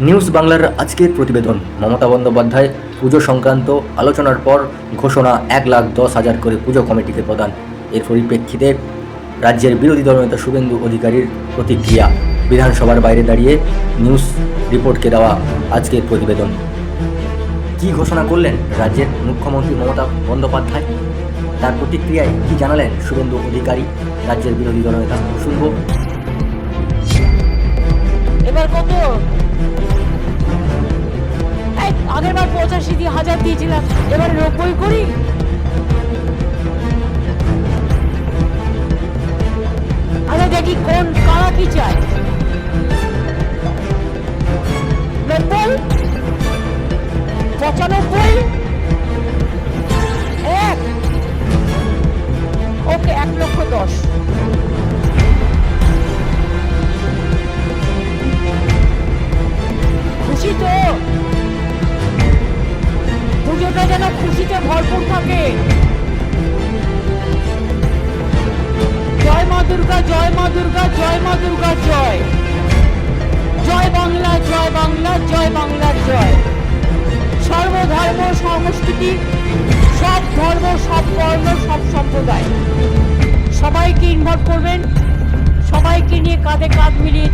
News বাংলার আজকের প্রতিবেদন। মমতা বন্দ্যোপাধ্যায় পুজো সংক্রান্ত আলোচনার পর ঘোষণা 1,10,000 করে পুজো কমিটিকে প্রদান। এর পরিপ্রেক্ষিতে রাজ্যের বিরোধী দলনেতা শুভেন্দু অধিকারীর প্রতিক্রিয়া। বিধানসভার বাইরে দাঁড়িয়ে নিউজ রিপোর্টকে দেওয়া আজকের প্রতিবেদন। কি ঘোষণা করলেন রাজ্যের মুখ্যমন্ত্রী মমতা বন্দ্যোপাধ্যায়? তার প্রতিক্রিয়ায় কি জানালেন শুভেন্দু অধিকারী, রাজ্যের বিরোধী দলনেতা? শুনব। এবার কত? আগের বার 85,000 দিয়েছিলাম, এবার 90 করি। আরে দেখি কোন কারা কি চায়। 90, 95, 1, ওকে 1,10,000। খুশি তো? পুজোটা যেন খুশিতে ভরপুর থাকে। জয় মা দুর্গা, জয় মা দুর্গা, জয় মা দুর্গা, জয়। জয় বাংলা, জয় বাংলা, জয় বাংলার জয়। সর্বধর্ম সংস্কৃতি, সব ধর্ম, সব বর্ণ, সব সম্প্রদায় সবাইকে ইনভলভ করবেন, সবাইকে নিয়ে কাঁধে কাঁধ মিলিয়ে